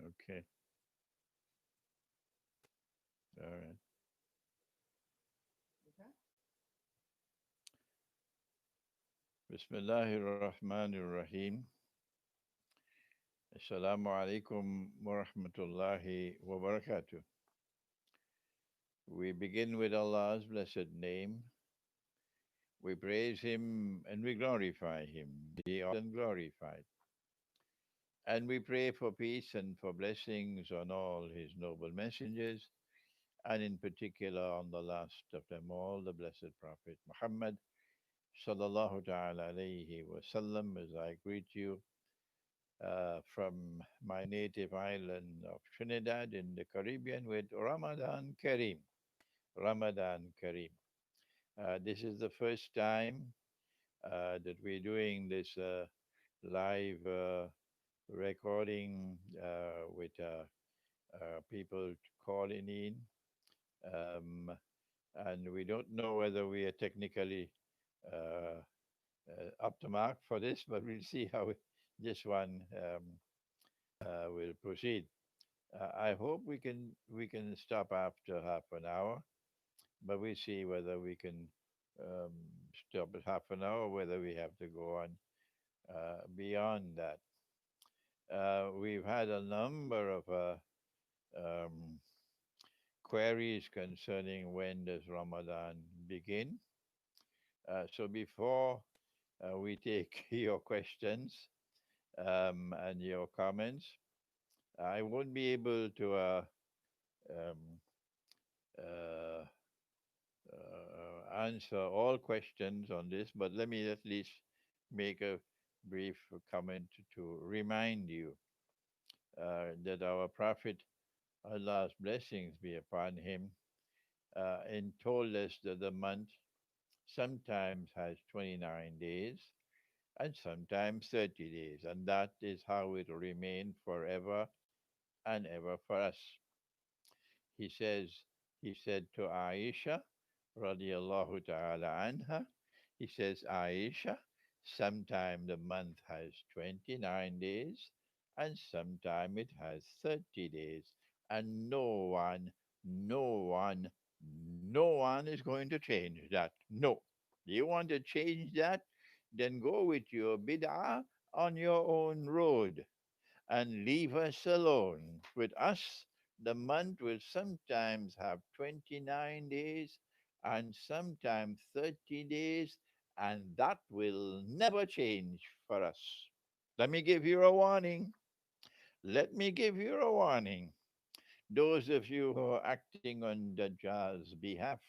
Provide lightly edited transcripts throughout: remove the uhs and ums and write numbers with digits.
Okay. All right. Bismillahir Rahmanir Rahim. Assalamu alaikum wa rahmatullahi wa barakatuh. We begin with Allah's blessed name. We praise Him and we glorify Him. Be and glorified. And we pray for peace and for blessings on all His noble messengers, and in particular on the last of them all, the blessed Prophet Muhammad sallallahu ta'ala alayhi wasallam, as I greet you from my native island of Trinidad in the Caribbean with Ramadan Kareem. Ramadan Kareem. This is the first time that we're doing this live recording with people calling in. Um, and we don't know whether we are technically up to mark for this, but we'll see how this one will proceed. I hope we can stop after half an hour, but we see whether we can um, stop at half an hour, whether we have to go on beyond that. We've had a number of um, queries concerning when does Ramadan begin. So before we take your questions and your comments, I won't be able to um, uh, answer all questions on this, but let me at least make a brief comment to remind you that our Prophet, Allah's blessings be upon him, and told us that the month sometimes has 29 days and sometimes 30 days, and that is how it will remain forever and ever for us. He says, he said to Aisha, radiallahu ta'ala anha, he says, Aisha, sometime the month has 29 days and sometime it has 30 days, and no one, no one is going to change that. No. You want to change that? Then go with your bid'ah on your own road and leave us alone. With us, the month will sometimes have 29 days and sometimes 30 days, and that will never change for us. Let me give you a warning. Let me give you a warning. Those of you who are acting on Dajjal's behalf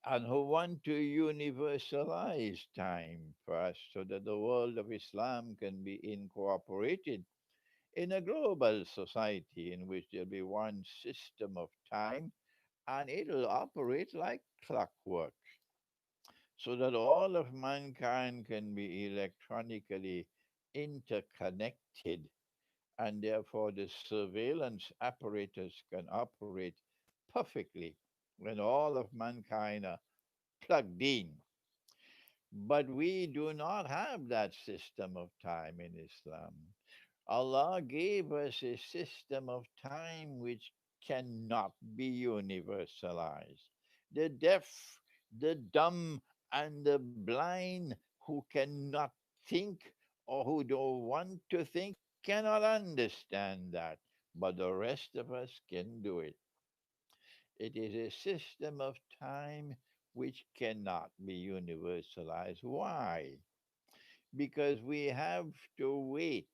and who want to universalize time for us so that the world of Islam can be incorporated in a global society in which there'll be one system of time and it'll operate like clockwork so that all of mankind can be electronically interconnected, and therefore the surveillance apparatus can operate perfectly when all of mankind are plugged in. But we do not have that system of time in Islam. Allah gave us a system of time which cannot be universalized. The deaf, the dumb, and the blind who cannot think or who don't want to think cannot understand that. But the rest of us can do it. It is a system of time which cannot be universalized. Why? Because we have to wait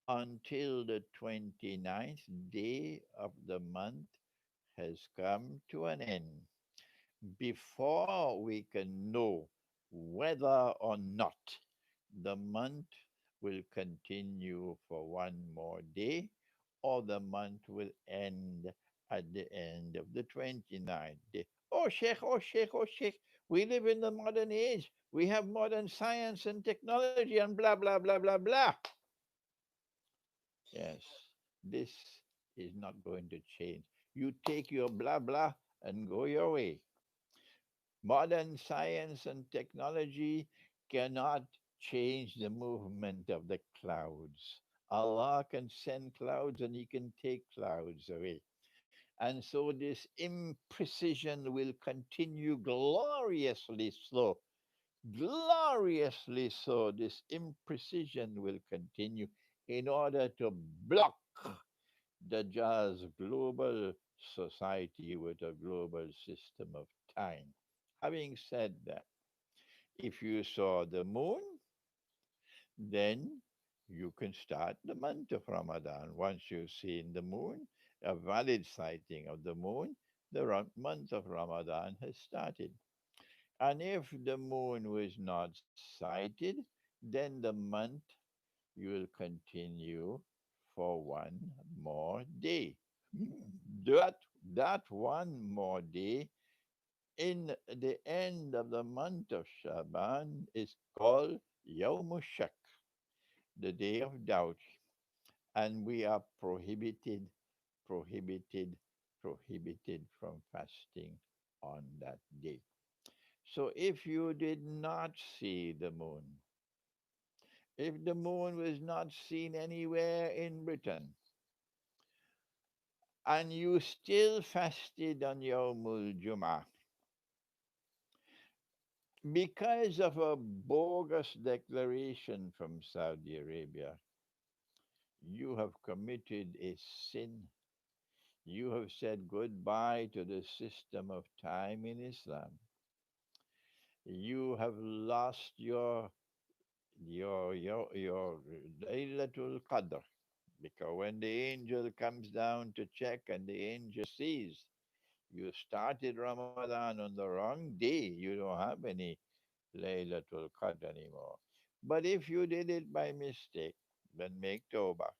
until the 29th day of the month has come to an end before we can know whether or not the month will continue for one more day or the month will end at the end of the 29th day. Oh, Sheikh, oh, Sheikh, oh, Sheikh, we live in the modern age. We have modern science and technology and blah, blah, blah, blah, blah. Yes, this is not going to change. You take your blah blah and go your way. Modern science and technology cannot change the movement of the clouds. Allah can send clouds and He can take clouds away. And so this imprecision will continue gloriously slow. Gloriously so, this imprecision will continue in order to block the Dajjal's global society with a global system of time. Having said that, if you saw the moon, then you can start the month of Ramadan. Once you've seen the moon, a valid sighting of the moon, the month of Ramadan has started. And if the moon was not sighted, then the month will continue for one more day. That, that one more day in the end of the month of Shaban is called Yawm Shak, the day of doubt. And we are prohibited, prohibited from fasting on that day. So if you did not see the moon, if the moon was not seen anywhere in Britain, and you still fasted on Yawmul Jum'ah because of a bogus declaration from Saudi Arabia, you have committed a sin. You have said goodbye to the system of time in Islam. You have lost your Laylatul Qadr, because when the angel comes down to check and the angel sees you started Ramadan on the wrong day, you don't have any Laylatul Qadr anymore. But if you did it by mistake, then make tawbah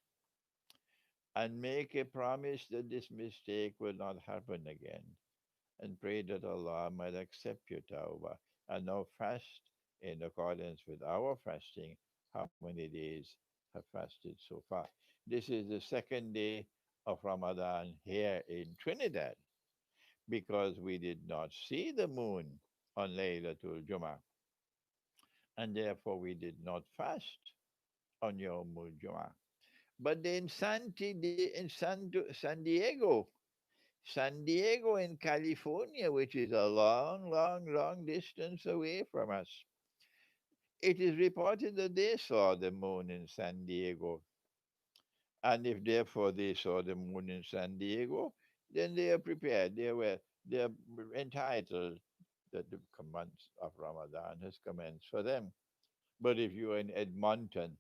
and make a promise that this mistake will not happen again, and pray that Allah might accept your tawbah and now fast in accordance with our fasting. How many days have fasted so far? This is the second day of Ramadan here in Trinidad because we did not see the moon on Laylatul Jummah, and therefore we did not fast on Yawmul Jummah. But in San Diego, San Diego in California, which is a long, long, long distance away from us, it is reported that they saw the moon in San Diego. And if therefore they saw the moon in San Diego, then they are prepared. They are entitled that the month of Ramadan has commenced for them. But if you are in Edmonton,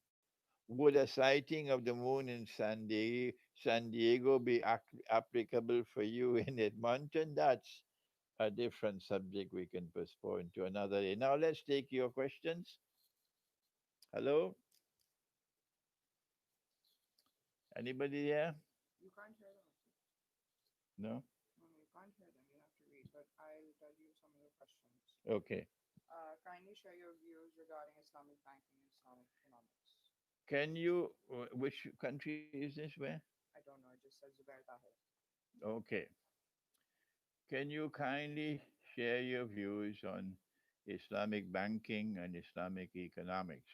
would a sighting of the moon in San Diego be applicable for you in Edmonton? That's a different subject we can postpone to another day. Now let's take your questions. Hello? Anybody there? You can't hear them. No? No, no, you can't hear them. You have to read. But I'll tell you some of the questions. Okay. Kindly share your views regarding Islamic banking and Islamic economics. Can you, which country is this? Where? I don't know. It just says Zubair Tahir. Okay. Can you kindly share your views on Islamic banking and Islamic economics?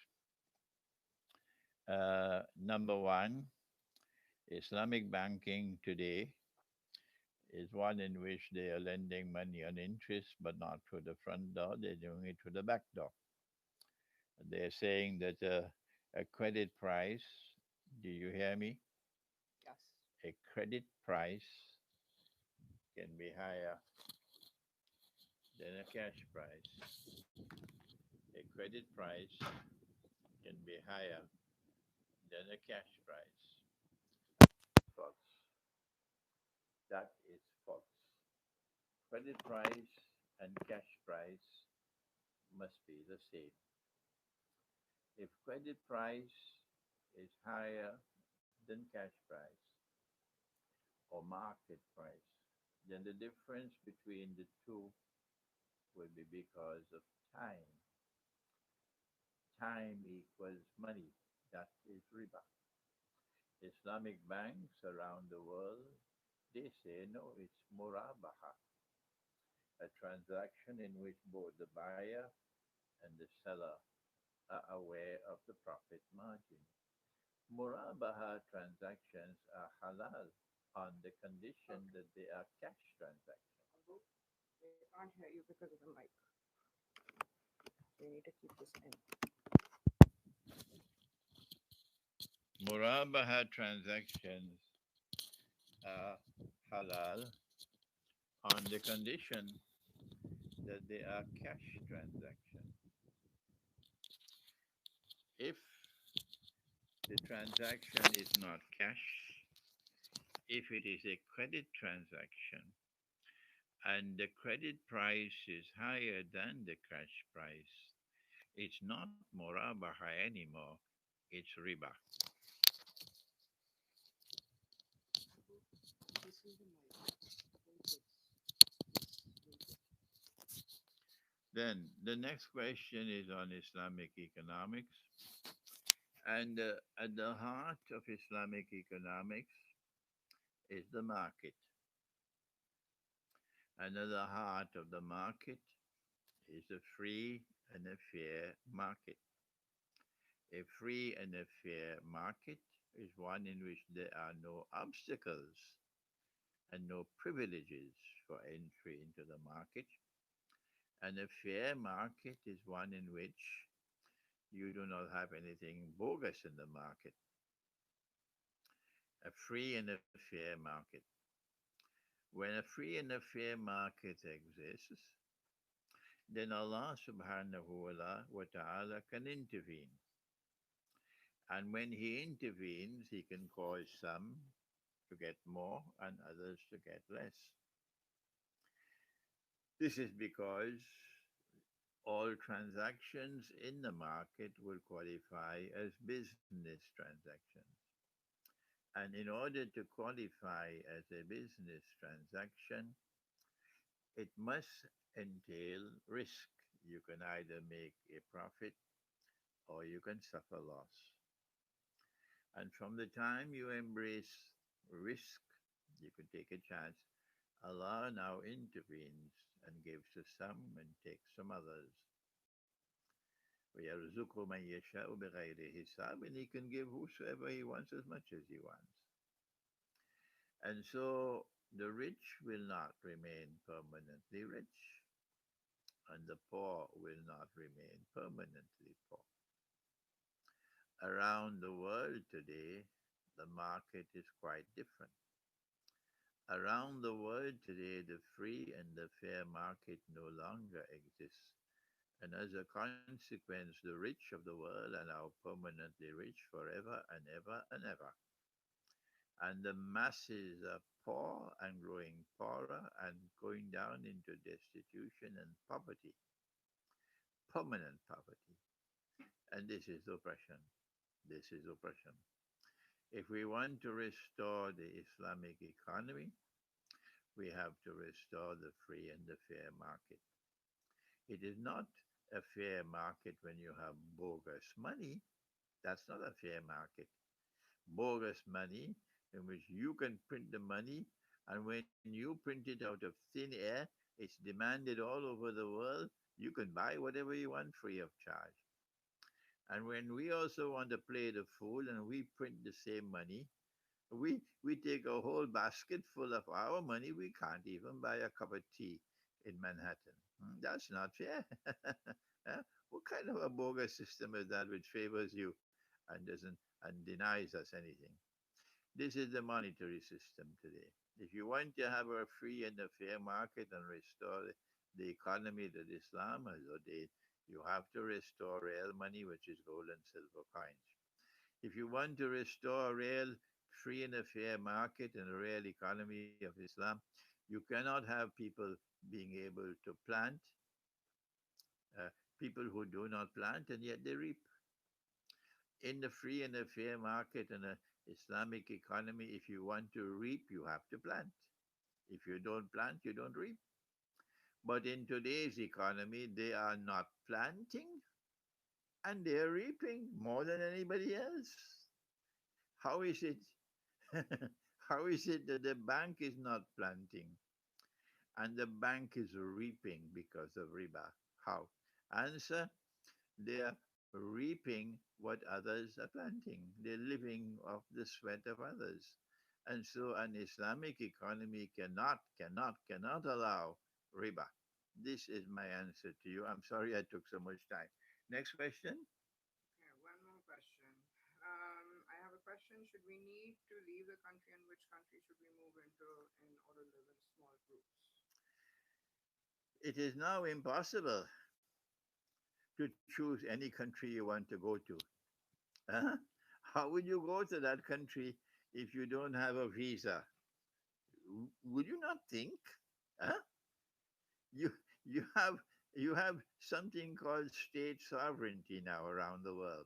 Number one, Islamic banking today is one in which they are lending money on interest, but not through the front door, they're doing it through the back door. They're saying that a credit price, do you hear me? Yes. A credit price can be higher than a cash price. A credit price can be higher than a cash price. False. That is false. Credit price and cash price must be the same. If credit price is higher than cash price or market price, then the difference between the two will be because of time. Time equals money. That is riba. Islamic banks around the world, they say no, it's murabaha, a transaction in which both the buyer and the seller are aware of the profit margin. Murabaha transactions are halal on the condition Okay. that they are cash transactions. Abu, they can't hear you because of the mic. So you need to keep this in. Murabaha transactions are halal on the condition that they are cash transactions. If the transaction is not cash, if it is a credit transaction and the credit price is higher than the cash price, it's not murabaha anymore, it's riba. Abu, this is the mic. Hold this. This. Wait. Then the next question is on Islamic economics. And at the heart of Islamic economics is the market. And at the heart of the market is a free and a fair market. A free and a fair market is one in which there are no obstacles and no privileges for entry into the market. And a fair market is one in which you do not have anything bogus in the market. A free and a fair market. When a free and a fair market exists, then Allah subhanahu wa ta'ala can intervene. And when He intervenes, He can cause some to get more and others to get less. This is because all transactions in the market will qualify as business transactions. And in order to qualify as a business transaction, it must entail risk. You can either make a profit or you can suffer loss. And from the time you embrace risk, you can take a chance. Allah now intervenes and gives to some and takes from others. وَيَرْزُقُ مَنْ يَشَاءُ بِغَيْرِ حِسَابٍ, and He can give whosoever He wants as much as He wants. And so the rich will not remain permanently rich, and the poor will not remain permanently poor. Around the world today, the market is quite different. Around the world today, the free and the fair market no longer exists. And as a consequence, the rich of the world are now permanently rich forever and ever and ever. And the masses are poor and growing poorer and going down into destitution and poverty, permanent poverty. And this is oppression. This is oppression. If we want to restore the Islamic economy, we have to restore the free and the fair market. It is not a fair market when you have bogus money. That's not a fair market. Bogus money in which you can print the money, and when you print it out of thin air, it's demanded all over the world. You can buy whatever you want free of charge. And when we also want to play the fool and we print the same money, we take a whole basket full of our money. We can't even buy a cup of tea in Manhattan. That's not fair. Huh? What kind of a bogus system is that which favors you and doesn't and denies us anything? This is the monetary system today. If you want to have a free and a fair market and restore the economy that Islam has ordained, you have to restore real money, which is gold and silver coins. If you want to restore a real free and a fair market and a real economy of Islam, you cannot have people being able to plant, uh, people who do not plant and yet they reap. In the free and a fair market and a Islamic economy, if you want to reap, you have to plant. If you don't plant, you don't reap. But in today's economy, they are not planting and they're reaping more than anybody else. How is it? How is it that the bank is not planting and the bank is reaping because of riba? How? Answer: they are reaping what others are planting. They're living off the sweat of others. And so an Islamic economy cannot allow riba. This is my answer to you. I'm sorry I took so much time. Next question. Okay, one more question. I have a question. Should we need to leave the country, and which country should we move into in order to live in small groups? It is now impossible to choose any country you want to go to. Huh? How would you go to that country if you don't have a visa? Would you not think? Huh? You you have you have something called state sovereignty now around the world.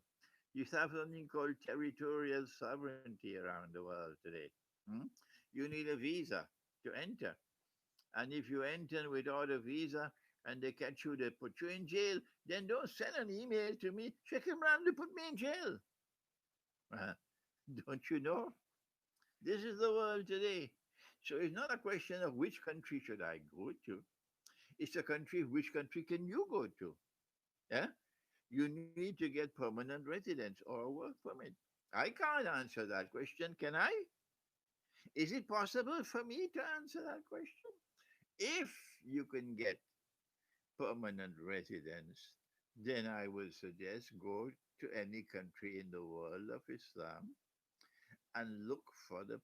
You have something called territorial sovereignty around the world today. Hmm? You need a visa to enter. And if you enter without a visa and they catch you, they put you in jail, then don't send an email to me, Sheikh Imran, to put me in jail. Uh, don't you know? This is the world today. So it's not a question of which country should I go to. It's a country, which country can you go to? Yeah? You need to get permanent residence or a work permit. I can't answer that question, can I? Is it possible for me to answer that question? If you can get permanent residence, then I will suggest go to any country in the world of Islam and look for the,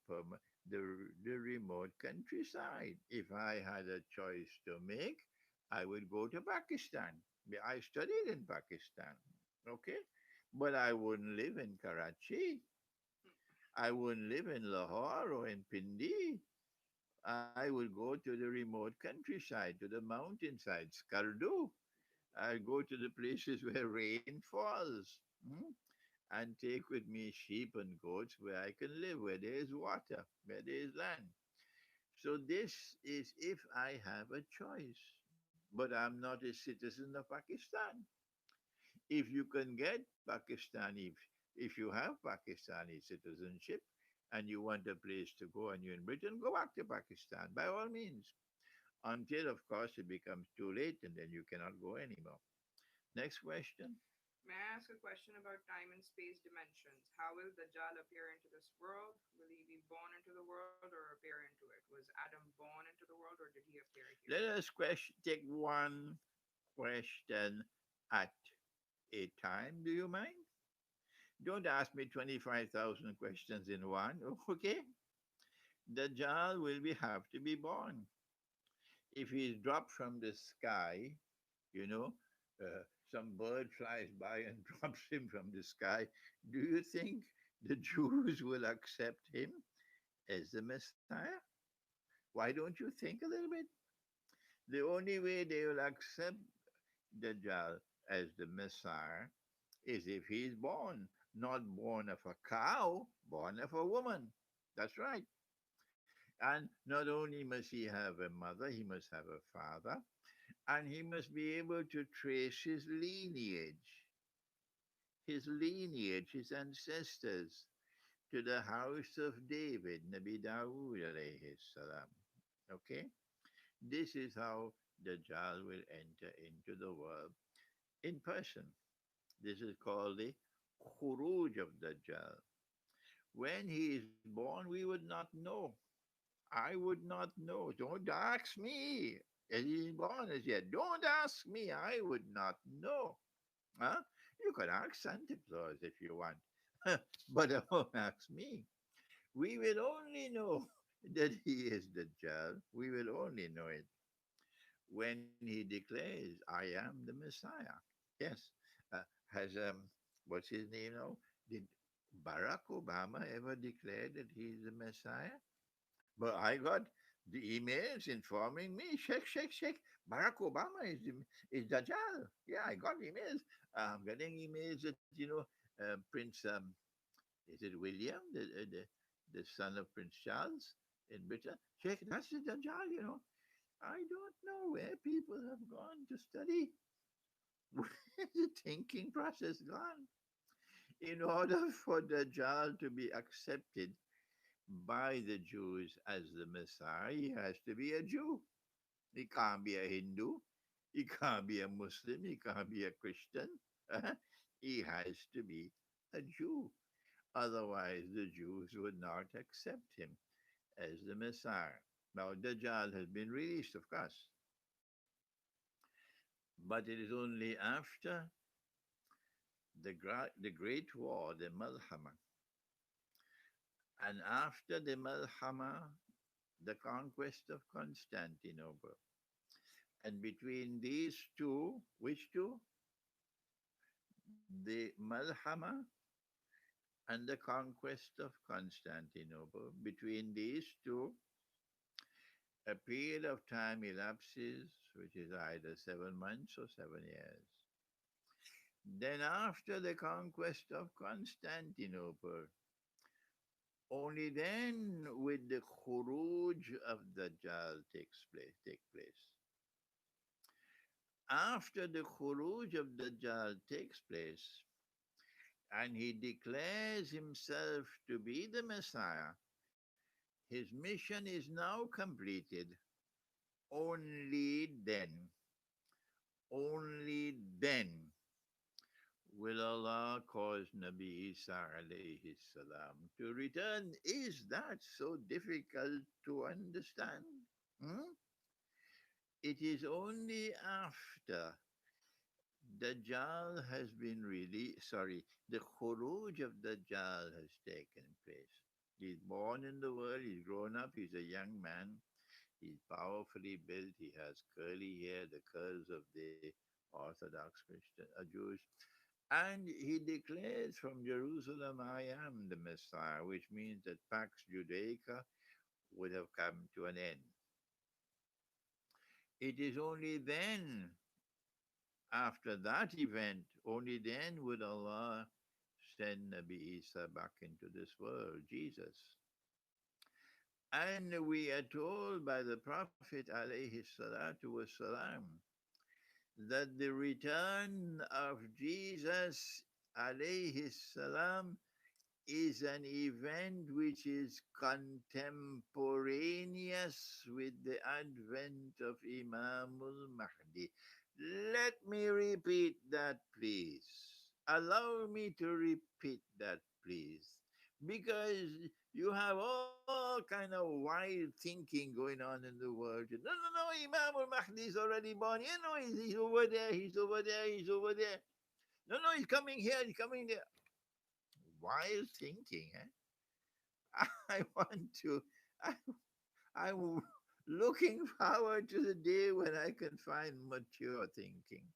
the remote countryside. If I had a choice to make, I would go to Pakistan. I studied in Pakistan, okay? But I wouldn't live in Karachi. I wouldn't live in Lahore or in Pindi. I would go to the remote countryside, to the mountainsides, Skardu. I go to the places where rain falls. And take with me sheep and goats where I can live, where there is water, where there is land. So this is if I have a choice. But I'm not a citizen of Pakistan. If you can get Pakistani, if you have Pakistani citizenship and you want a place to go and you're in Britain, go back to Pakistan by all means. Until, of course, it becomes too late and then you cannot go anymore. Next question. May I ask a question about time and space dimensions? How will Dajjal appear into this world? Will he be born into the world or appear into it? Was Adam born into the world, or did he appear here? Let us take one question at a time. Do you mind? Don't ask me 25,000 questions in one, okay? Dajjal will have to be born. If he's dropped from the sky, you know, some bird flies by and drops him from the sky, do you think the Jews will accept him as the Messiah? Why don't you think a little bit? The only way they will accept Dajjal as the Messiah is if he's born, not born of a cow, born of a woman. That's right. And not only must he have a mother, he must have a father, and he must be able to trace his ancestors to the house of David, Nabi Dawood alayhi salam. Okay? This is how Dajjal will enter into the world in person. This is called the Khuruj of Dajjal. When he is born, we would not know. I would not know. Don't ask me. Is he born as yet? Don't ask me. I would not know. Huh? You could ask Santa Claus if you want, but don't ask me. We will only know that he is the child. We will only know it when he declares, "I am the Messiah." Yes. Has what's his name now? Did Barack Obama ever declare that he's the Messiah? But I got the emails informing me, Sheikh, Barack Obama is Dajjal. Yeah, I got emails. I'm getting emails that, Prince, is it William, the son of Prince Charles in Britain? Sheikh, that's the Dajjal, I don't know where people have gone to study. Where is the thinking process gone? In order for Dajjal to be accepted by the Jews as the Messiah, he has to be a Jew. He can't be a Hindu. He can't be a Muslim. He can't be a Christian. He has to be a Jew. Otherwise, the Jews would not accept him as the Messiah. Now, Dajjal has been released, of course, but it is only after the Great War, the Malhama, and after the Malhama, the conquest of Constantinople. And between these two, which two? The Malhama and the conquest of Constantinople. Between these two, a period of time elapses, which is either 7 months or 7 years. Then, after the conquest of Constantinople, only then will the khuruj of Dajjal take place. After the khuruj of Dajjal takes place, and he declares himself to be the Messiah, his mission is now completed. Only then will Allah cause Nabi Isa alayhi salam to return. Is that so difficult to understand? Hmm? It is only after Dajjal has been really, sorry, the khuruj of Dajjal has taken place. He's born in the world, he's grown up, he's a young man, he's powerfully built, he has curly hair, the curls of the Orthodox Christian, Jews. And he declares from Jerusalem, I am the Messiah, which means that Pax Judaica would have come to an end. It is only then, after that event, only then would Allah send Nabi Isa back into this world, Jesus. And we are told by the Prophet alayhi salatu wasalam that the return of Jesus alayhi salam is an event which is contemporaneous with the advent of Imam al-Mahdi. Let me repeat that, please. Allow me to repeat that, please. Because you have all kind of wild thinking going on in the world. No, no, no, Imam al-Mahdi is already born. You know, he's over there, he's over there, he's over there. No, no, he's coming here, he's coming there. Wild thinking, eh? I want to, I, I'm looking forward to the day when I can find mature thinking,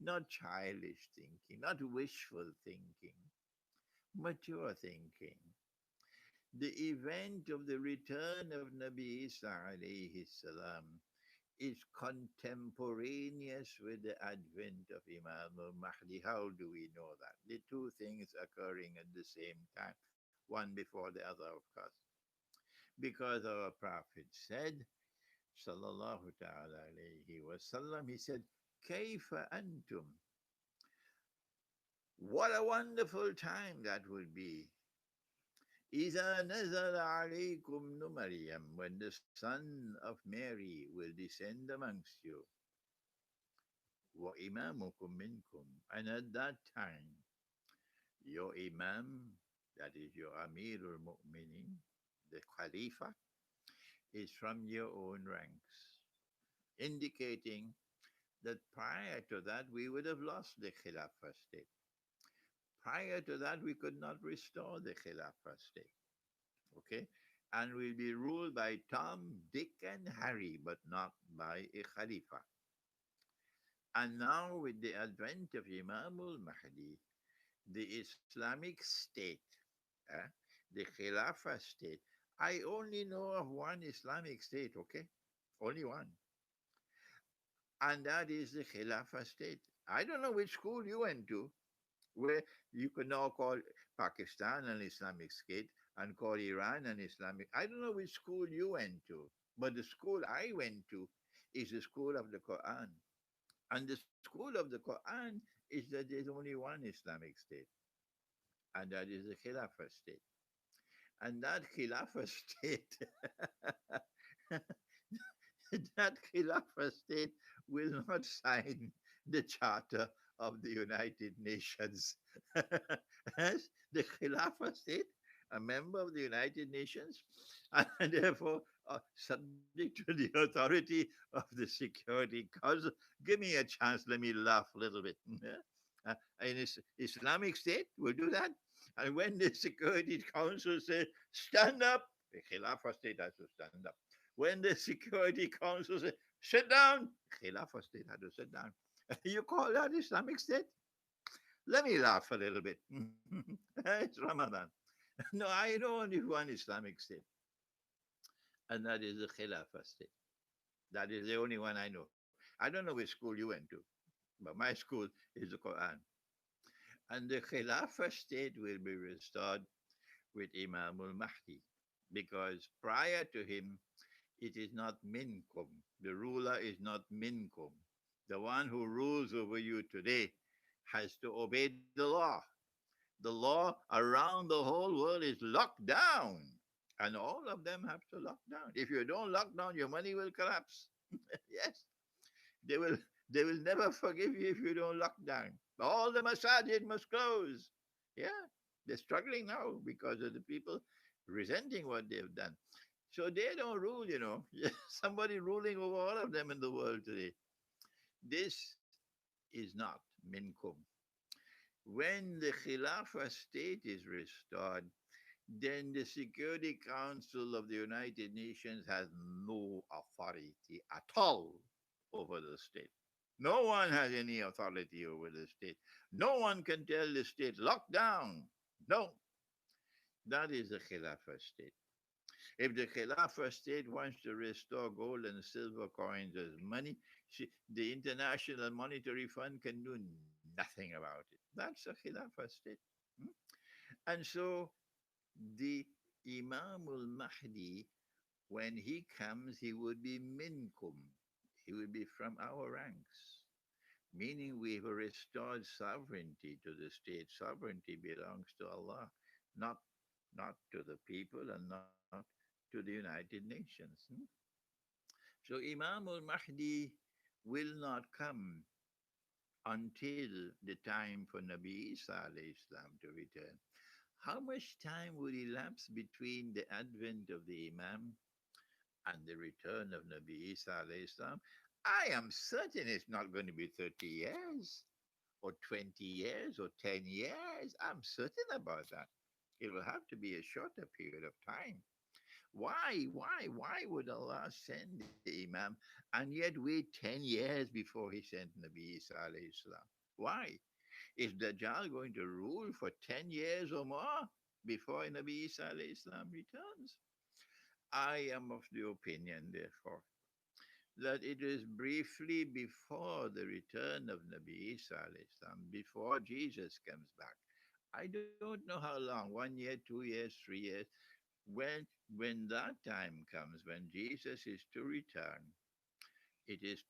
not childish thinking, not wishful thinking, mature thinking. The event of the return of Nabi Isa alayhi salam is contemporaneous with the advent of Imam al-Mahdi. How do we know that? The two things occurring at the same time, one before the other, of course. Because our Prophet said, sallallahu ta'ala alayhi wasallam, he said, Kayfa antum? What a wonderful time that will be. إذا نزل عليكم Maryam, when the son of Mary will descend amongst you. وإمامكم منكم, and at that time, your Imam, that is your Amirul Mu'minin, the Khalifa, is from your own ranks, indicating that prior to that we would have lost the Khilafah state. Prior to that, we could not restore the Khilafah state. Okay? And will be ruled by Tom, Dick, and Harry, but not by a Khalifa. And now, with the advent of Imam al Mahdi, the Islamic state, uh, the Khilafah state, I only know of one Islamic state, okay? Only one. And that is the Khilafah state. I don't know which school you went to, where you could now call Pakistan an Islamic state and call Iran an Islamic. I don't know which school you went to, but the school I went to is the school of the Quran. And the school of the Quran is that there's only one Islamic state, and that is the Khilafah state. And that Khilafah state, that Khilafah state will not sign the Charter of the United Nations. As the Khilafah state, a member of the United Nations, and therefore subject to the authority of the Security Council. Give me a chance, let me laugh a little bit. In Islamic State will do that. And when the Security Council says, stand up, the Khilafah state has to stand up. When the Security Council says, sit down, Khilafah state has to sit down. You call that Islamic State? Let me laugh a little bit. It's Ramadan. No, I know only one Islamic State, and that is the Khilafah state. That is the only one I know. I don't know which school you went to, but my school is the Quran. And the Khilafah state will be restored with Imam al Mahdi, because prior to him, it is not minkum. The ruler is not minkum. The one who rules over you today has to obey the law. The law around the whole world is locked down. And all of them have to lock down. If you don't lock down, your money will collapse. Yes. They will they will never forgive you if you don't lock down. All the masajid must close. Yeah. They're struggling now because of the people resenting what they've done. So they don't rule. Somebody ruling over all of them in the world today. This is not minkum. When the Khilafah state is restored, then the Security Council of the United Nations has no authority at all over the state. No one has any authority over the state. No one can tell the state, lock down. No, that is the Khilafah state. If the Khilafah state wants to restore gold and silver coins as money, the International Monetary Fund can do nothing about it. That's a Khilafah state. Hmm? And so the Imam al Mahdi, when he comes, he would be minkum. He would be from our ranks, meaning we've restored sovereignty to the state. Sovereignty belongs to Allah, not not to the people and not to the United Nations. So Imam al Mahdi will not come until the time for Nabi Isa alayhi salam to return. How much time would elapse between the advent of the Imam and the return of Nabi Isa alayhi salam? I am certain it's not going to be 30 years or 20 years or 10 years. I'm certain about that. It will have to be a shorter period of time. Why would Allah send the Imam and yet wait 10 years before he sent Nabi Isa alayhi salam? Why? Is Dajjal going to rule for 10 years or more before Nabi Isa alayhi salam returns? I am of the opinion, therefore, that it is briefly before the return of Nabi Isa alayhi salam, before Jesus comes back. I don't know how long, 1 year, 2 years, 3 years. When that time comes, when Jesus is to return, it is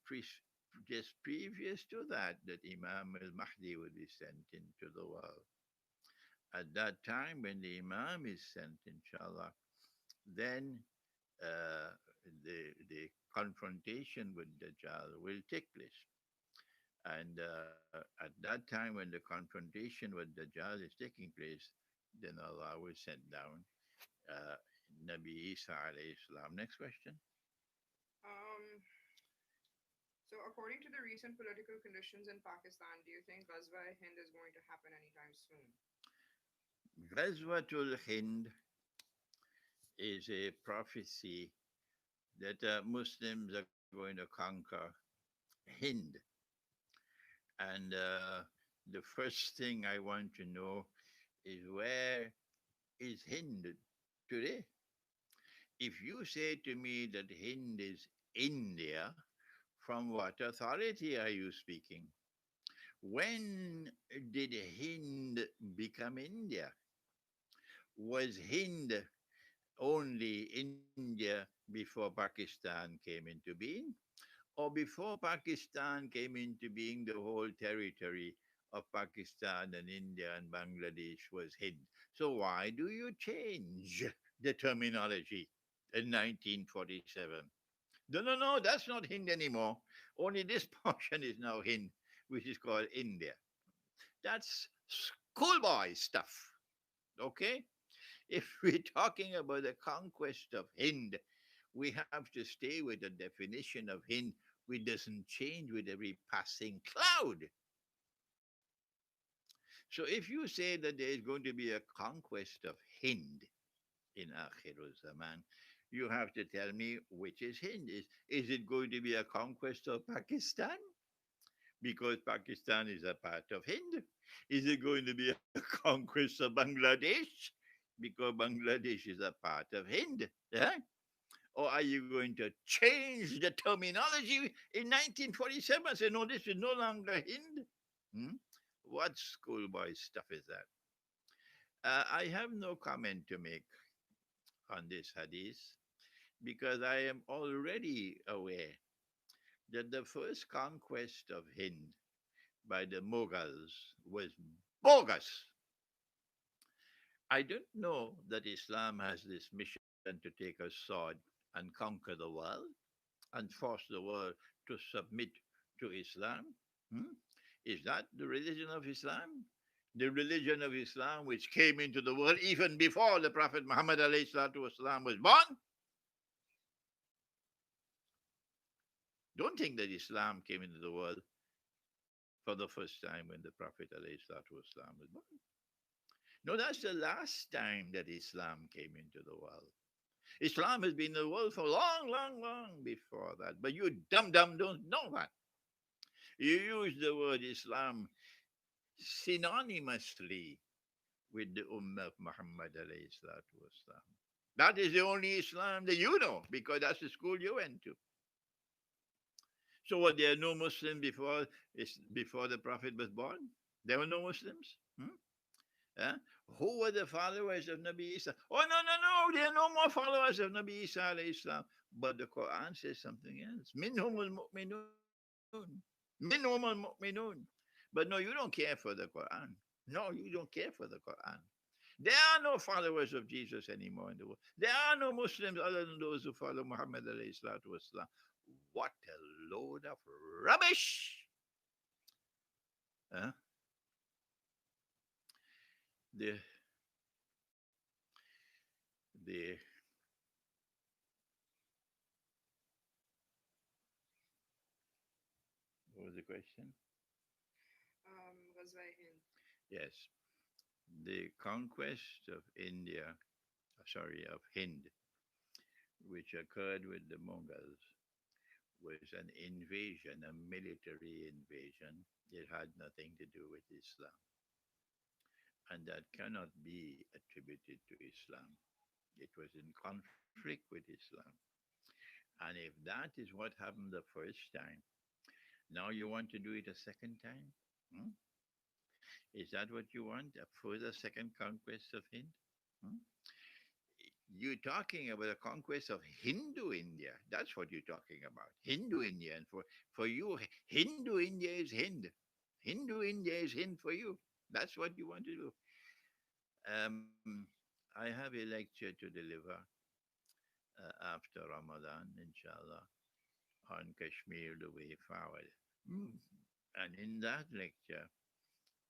just previous to that Imam al Mahdi will be sent into the world. At that time, when the Imam is sent, inshallah, then uh, the confrontation with Dajjal will take place. And at that time, when the confrontation with Dajjal is taking place, then Allah will send down uh, Nabi Isa alayhi salam. Next question. Um, so according to the recent political conditions in Pakistan, do you think Ghazwa-e-Hind is going to happen anytime soon? Ghazwatul Hind is a prophecy that Muslims are going to conquer Hind. And the first thing I want to know is, where is Hind today? If you say to me that Hind is India, from what authority are you speaking? When did Hind become India? Was Hind only India before Pakistan came into being? Or before Pakistan came into being, the whole territory of Pakistan and India and Bangladesh was Hind? So why do you change the terminology in 1947? No, no, no, that's not Hind anymore. Only this portion is now Hind. which is called India. That's schoolboy stuff. Okay? If we're talking about the conquest of Hind, we have to stay with the definition of Hind, which doesn't change with every passing cloud. So if you say that there is going to be a conquest of Hind in Akhirul Zaman, you have to tell me which is Hind. Is it going to be a conquest of Pakistan? Because Pakistan is a part of Hind. Is it going to be a conquest of Bangladesh? Because Bangladesh is a part of Hind. Yeah? Or are you going to change the terminology in 1947 and say, no, this is no longer Hind? Hmm? What schoolboy stuff is that? I have no comment to make on this hadith because I am already aware that the first conquest of Hind by the Mughals was bogus. I don't know that Islam has this mission to take a sword and conquer the world and force the world to submit to Islam. Hmm? Is that the religion of Islam? The religion of Islam which came into the world even before the Prophet Muhammad والسلام, was born? Don't think that Islam came into the world for the first time when the Prophet والسلام, was born. No, that's the last time that Islam came into the world. Islam has been in the world for long, long, long before that. But you dumb don't know that. You use the word Islam synonymously with the Ummah of Muhammad alayhi salatu wasalam. That is the only Islam that you know because that's the school you went to. So what, there are no Muslims before the Prophet was born? There were no Muslims? Hmm? Huh? Who were the followers of Nabi Isa? Oh, no, no, no. There are no more followers of Nabi Isa alayhi salam. But the Quran says something else. Minhum al-mu'minun. Minhum al-mu'minun. But no, you don't care for the Quran. No, you don't care for the Quran. There are no followers of Jesus anymore in the world. There are no Muslims other than those who follow Muhammad alayhi salatu wasalam. What a load of rubbish! Huh? The the what was the question? Ghazwa Hind. Yes, the conquest of India, sorry, of Hind, which occurred with the Mongols, was an invasion, a military invasion. It had nothing to do with Islam, and that cannot be attributed to Islam. It was in conflict with Islam. And if that is what happened the first time, now you want to do it a second time? Hmm? Is that what you want? A further second conquest of Hind? Hmm? You're talking about a conquest of Hindu India. That's what you're talking about. Hindu India. And for you, Hindu India is Hind. Hindu India is Hind for you. That's what you want to do. I have a lecture to deliver after Ramadan, inshallah, on Kashmir, the way forward. Mm. And in that lecture,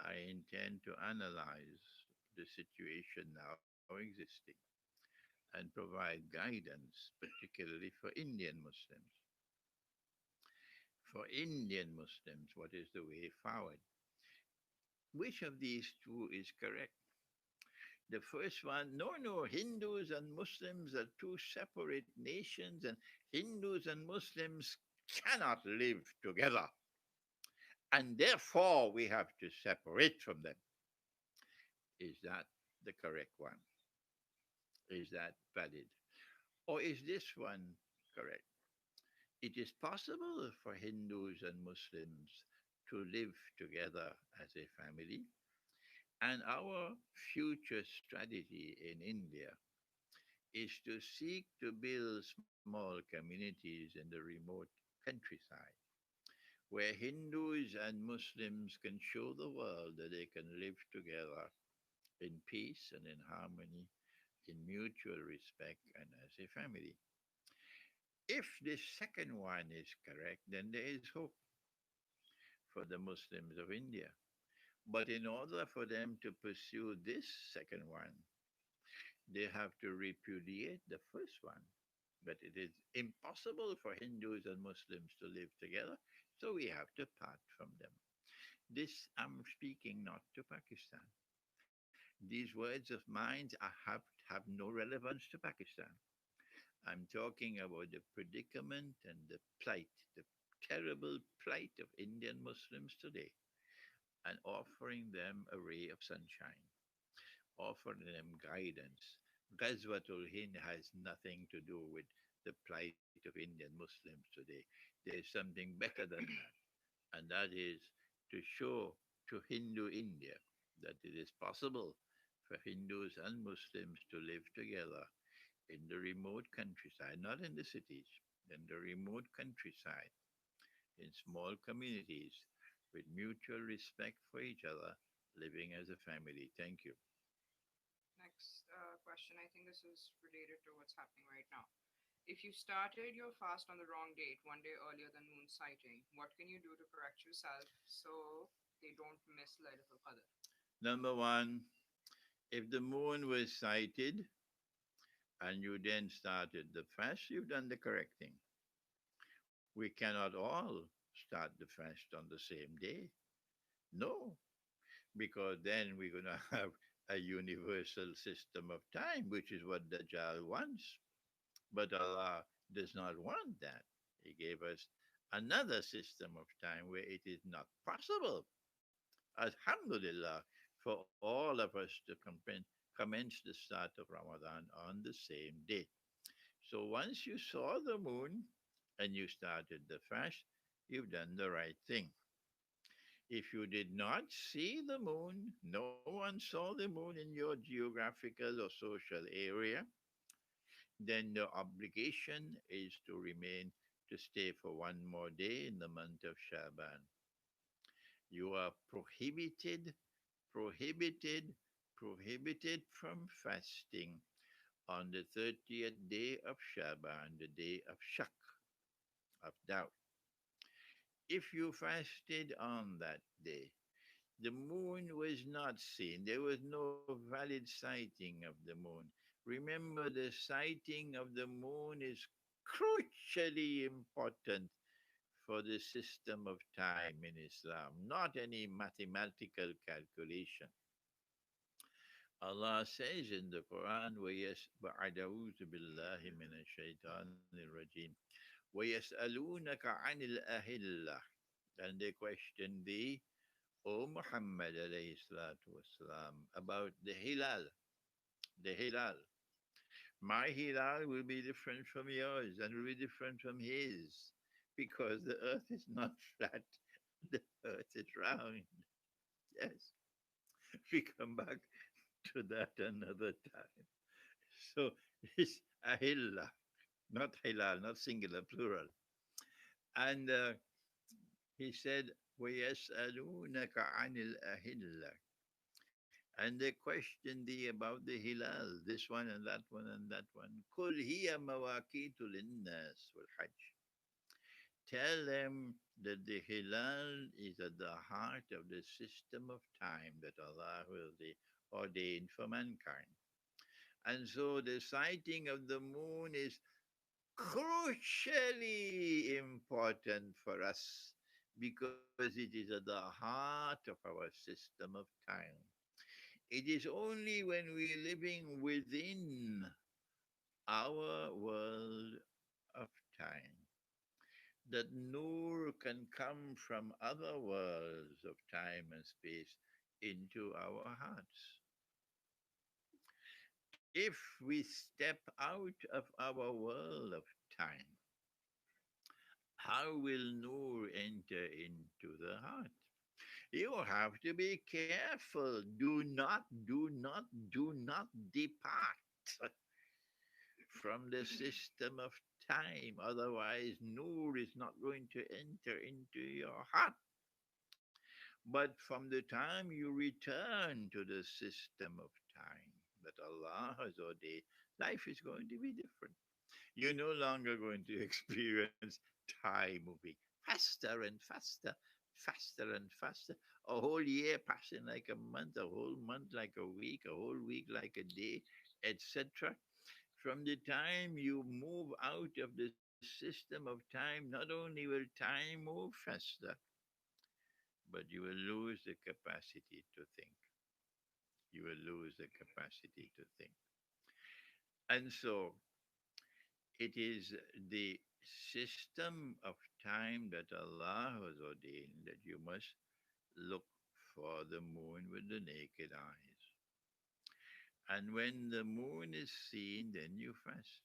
I intend to analyze the situation now existing and provide guidance, particularly for Indian Muslims. For Indian Muslims, what is the way forward? Which of these two is correct? The first one, no, no, Hindus and Muslims are two separate nations, and Hindus and Muslims cannot live together. And therefore, we have to separate from them. Is that the correct one? Is that valid? Or is this one correct? It is possible for Hindus and Muslims to live together as a family, and our future strategy in India is to seek to build small communities in the remote countryside where Hindus and Muslims can show the world that they can live together in peace and in harmony, in mutual respect, and as a family. If the second one is correct, then there is hope for the Muslims of India. But in order for them to pursue this second one, they have to repudiate the first one. But it is impossible for Hindus and Muslims to live together, so we have to part from them. This I'm speaking not to Pakistan. These words of mine have no relevance to Pakistan. I'm talking about the predicament and the plight, the terrible plight of Indian Muslims today, and offering them a ray of sunshine, offering them guidance. Ghazwatul Hind has nothing to do with the plight of Indian Muslims today. There's something better than that, and that is to show to Hindu India that it is possible for Hindus and Muslims to live together in the remote countryside, not in the cities, in the remote countryside, in small communities with mutual respect for each other, living as a family. Thank you. Next question. I think this is related to what's happening right now. If you started your fast on the wrong date, one day earlier than moon sighting, what can you do to correct yourself so they don't miss Laylatul Qadr? Number one, if the moon was sighted and you then started the fast, you've done the correct thing. We cannot all start the fast on the same day. No, because then we're going to have a universal system of time, which is what Dajjal wants. But Allah does not want that. He gave us another system of time where it is not possible, Alhamdulillah, for all of us to commence the start of Ramadan on the same day. So once you saw the moon and you started the fast, you've done the right thing. If you did not see the moon, no one saw the moon in your geographical or social area, then the obligation is to remain to stay for one more day in the month of Shaban. You are prohibited, prohibited from fasting on the 30th day of Shaban, the day of Shak, of doubt. If you fasted on that day, the moon was not seen. There was no valid sighting of the moon. Remember, the sighting of the moon is crucially important for the system of time in Islam, not any mathematical calculation. Allah says in the Quran, وَأَعُوذُ بِاللَّهِ مِنَ الشَّيْطَانِ الرَّجِيمِ وَيَسْأَلُونَكَ عَنِ الْأَهِلَّةِ. And they question thee, O Muhammad alayhi salatu wasalam, about the hilal. My hilal will be different from yours and will be different from his because the earth is not flat, the earth is round. Yes, we come back to that another time. So it's ahilla, not hilal, not singular, plural. And he said, وَيَسْأَلُونَكَ عَنِ الْأَهِلَّةِ. And they question thee about the hilal, this one and that one and that one. قُلْ هِيَ مَوَاقِيتُ لِلنَّاسِ وَالْحَجِّ. Tell them that the hilal is at the heart of the system of time that Allah will ordain for mankind. And so the sighting of the moon is crucially important for us because it is at the heart of our system of time. It is only when we're living within our world of time that nur can come from other worlds of time and space into our hearts. If we step out of our world of time, how will nur enter into the heart? You have to be careful. Do not depart from the system of time. Otherwise, nur is not going to enter into your heart. But from the time you return to the system of time that Allah has ordained, life is going to be different. You're no longer going to experience time moving faster and faster. faster and faster. A whole year passing like a month, a whole month like a week, a whole week like a day, etc. From the time you move out of the system of time, not only will time move faster, but you will lose the capacity to think. You will lose the capacity to think. And so it is the system of time that Allah has ordained that you must look for the moon with the naked eyes. And when the moon is seen, then you fast.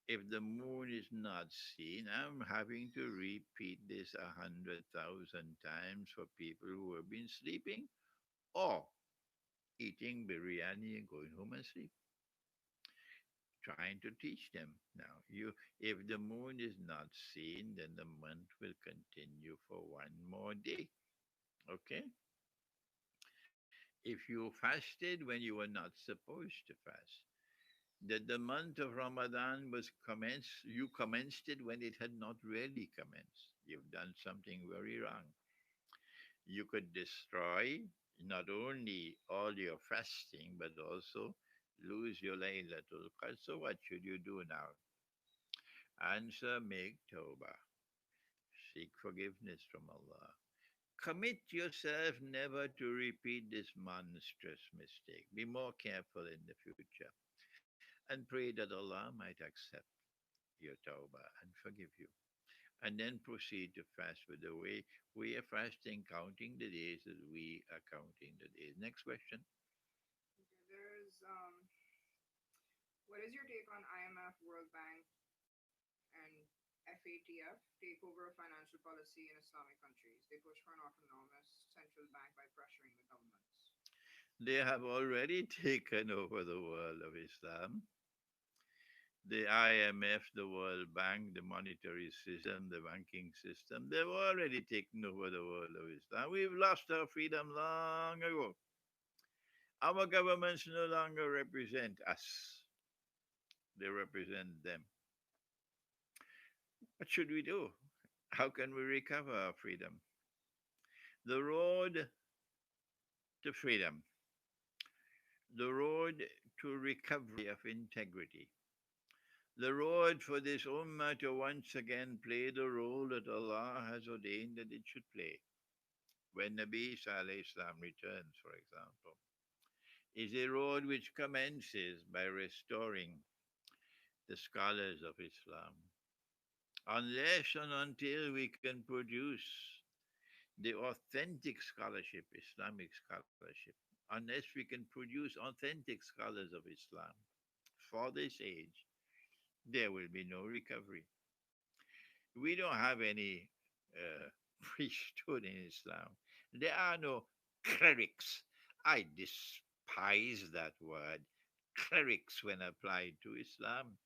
If the moon is not seen, I'm having to repeat this 100,000 times for people who have been sleeping or eating biryani and going home and sleep. Trying to teach them now. If the moon is not seen, then the month will continue for one more day. Okay? If you fasted when you were not supposed to fast, that the month of Ramadan was commenced, you commenced it when it had not really commenced. You've done something very wrong. You could destroy not only all your fasting, but also lose your Laylatul Qadr. So what should you do now? Answer, make tawbah. Seek forgiveness from Allah. Commit yourself never to repeat this monstrous mistake. Be more careful in the future and pray that Allah might accept your tawbah and forgive you. And then proceed to fast with the way we are fasting, counting the days as we are counting the days. Next question. Okay, what is your take on IMF, World Bank, and FATF takeover of financial policy in Islamic countries? They push for an autonomous central bank by pressuring the governments. They have already taken over the world of Islam. The IMF, the World Bank, the monetary system, the banking system, they've already taken over the world of Islam. We've lost our freedom long ago. Our governments no longer represent us, they represent them. What should we do? How can we recover our freedom? The road to freedom, the road to recovery of integrity, the road for this ummah to once again play the role that Allah has ordained that it should play. When Nabi Saleh Islam returns, for example, is a road which commences by restoring the scholars of Islam. Unless and until we can produce the authentic scholarship, Islamic scholarship, unless we can produce authentic scholars of Islam for this age, there will be no recovery. We don't have any uh, priesthood in Islam. There are no clerics. I despise that word, clerics, when applied to Islam,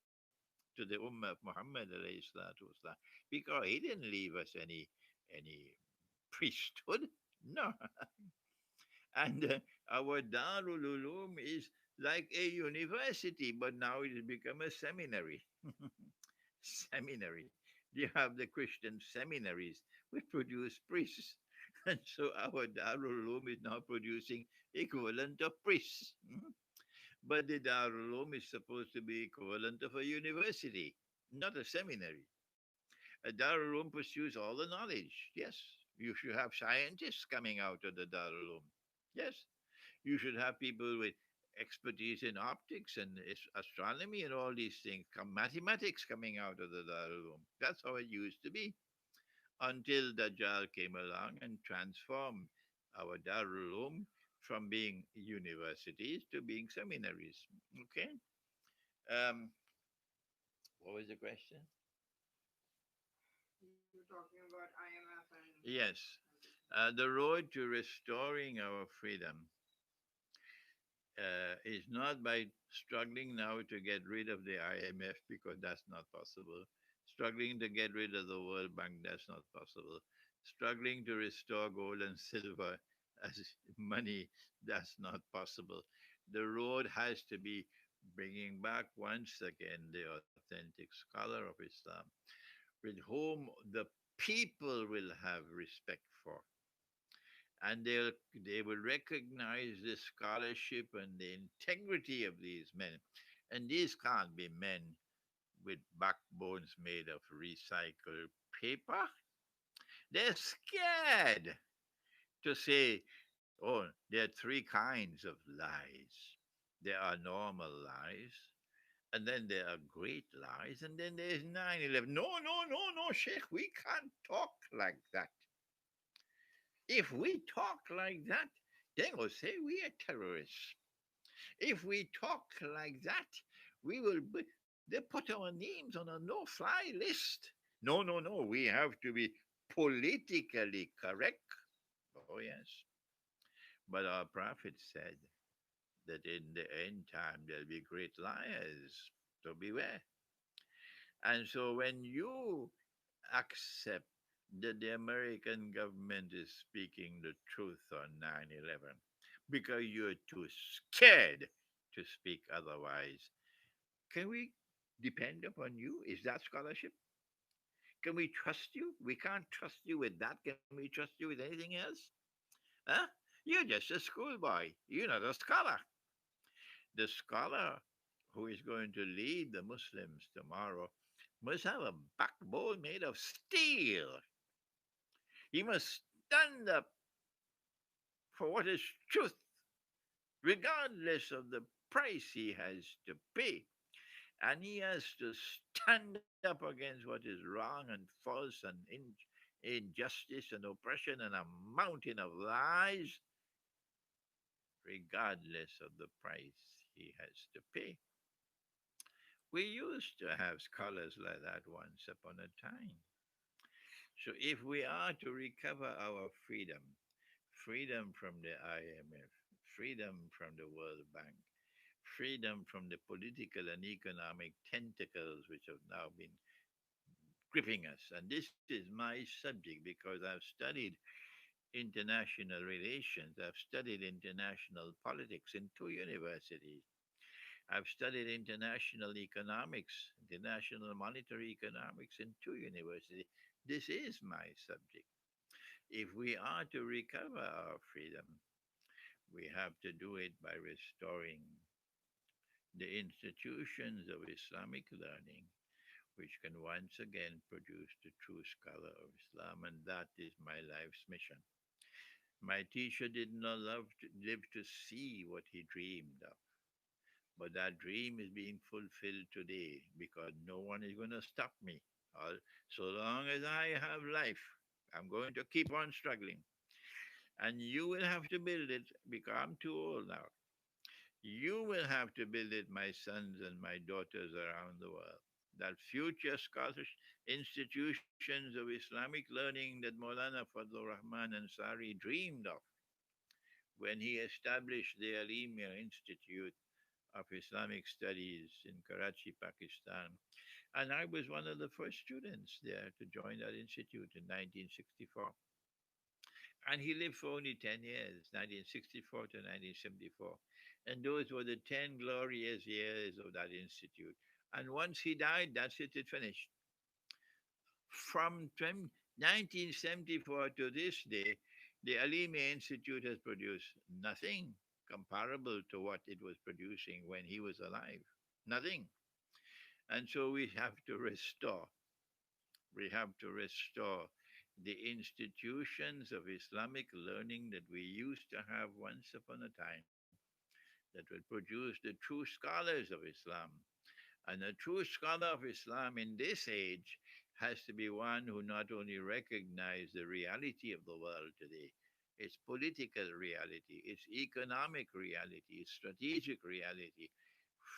to the Ummah of Muhammad alayhi salatu wasalam, because he didn't leave us any priesthood. No. And our Darul Uloom is like a university, but now it has become a seminary. Seminary. You have the Christian seminaries which produce priests. And so our Darul Uloom is now producing equivalent of priests. But the Darul Uloom is supposed to be equivalent of a university, not a seminary. A Darul Uloom pursues all the knowledge. Yes, you should have scientists coming out of the Darul Uloom. Yes, you should have people with expertise in optics and astronomy and all these things, mathematics coming out of the Darul Uloom. That's how it used to be until Dajjal came along and transformed our Darul Uloom from being universities to being seminaries. Okay. Um, what was the question? You were talking about IMF and Yes. everything. The road to restoring our freedom is not by struggling now to get rid of the IMF, because that's not possible. Struggling to get rid of the World Bank, that's not possible. Struggling to restore gold and silver as money, that's not possible. The road has to be bringing back once again the authentic scholar of Islam, with whom the people will have respect for, and they will recognize the scholarship and the integrity of these men. And these can't be men with backbones made of recycled paper. They're scared to say, oh, there are three kinds of lies. There are normal lies, and then there are great lies, and then there's 9/11. No, no, no, no, Sheikh, we can't talk like that. If we talk like that, they will say we are terrorists. If we talk like that, they put our names on a no-fly list. No, no, no, we have to be politically correct. Oh, yes. But our prophet said that in the end time there'll be great liars. So beware. And so when you accept that the American government is speaking the truth on 9/11 because you're too scared to speak otherwise, can we depend upon you? Is that scholarship? Can we trust you? We can't trust you with that. Can we trust you with anything else? Huh? You're just a schoolboy. You're not a scholar. The scholar who is going to lead the Muslims tomorrow must have a backbone made of steel. He must stand up for what is truth, regardless of the price he has to pay. And he has to stand up against what is wrong and false and injustice and oppression and a mountain of lies, regardless of the price he has to pay. We used to have scholars like that once upon a time. So if we are to recover our freedom, freedom from the IMF, freedom from the World Bank, freedom from the political and economic tentacles which have now been gripping us. And this is my subject because I've studied international relations, I've studied international politics in two universities. I've studied international economics, international monetary economics in two universities. This is my subject. If we are to recover our freedom, we have to do it by restoring the institutions of Islamic learning, which can once again produce the true scholar of Islam, and that is my life's mission. My teacher did not live to see what he dreamed of, but that dream is being fulfilled today because no one is going to stop me. So long as I have life, I'm going to keep on struggling. And you will have to build it because I'm too old now. You will have to build it, my sons and my daughters around the world. That future Scottish institutions of Islamic learning that Maulana Fadlur Rahman Ansari dreamed of when he established the Alimia Institute of Islamic Studies in Karachi, Pakistan. And I was one of the first students there to join that institute in 1964. And he lived for only 10 years, 1964 to 1974. And those were the 10 glorious years of that institute. And once he died, that's it, it finished. From 1974 to this day, the Alimi Institute has produced nothing comparable to what it was producing when he was alive. Nothing. And so we have to restore the institutions of Islamic learning that we used to have once upon a time that would produce the true scholars of Islam. And a true scholar of Islam in this age has to be one who not only recognizes the reality of the world today, its political reality, its economic reality, its strategic reality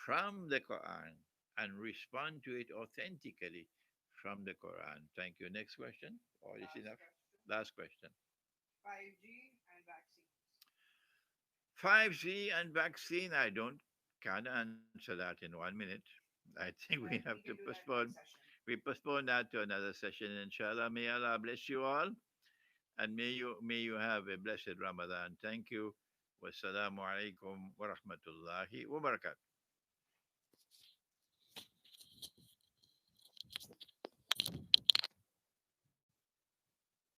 from the Quran and respond to it authentically from the Quran. Thank you. Next question? Or is Last enough? question. Last question. 5G and vaccines. 5G and vaccine, I don't can't answer that in 1 minute. I think we have to We can do that postpone. next session. We postpone that to another session, inshallah. May Allah bless you all, and may you have a blessed Ramadan. Thank you. Wassalamu alaikum wa rahmatullahi wa barakatuh.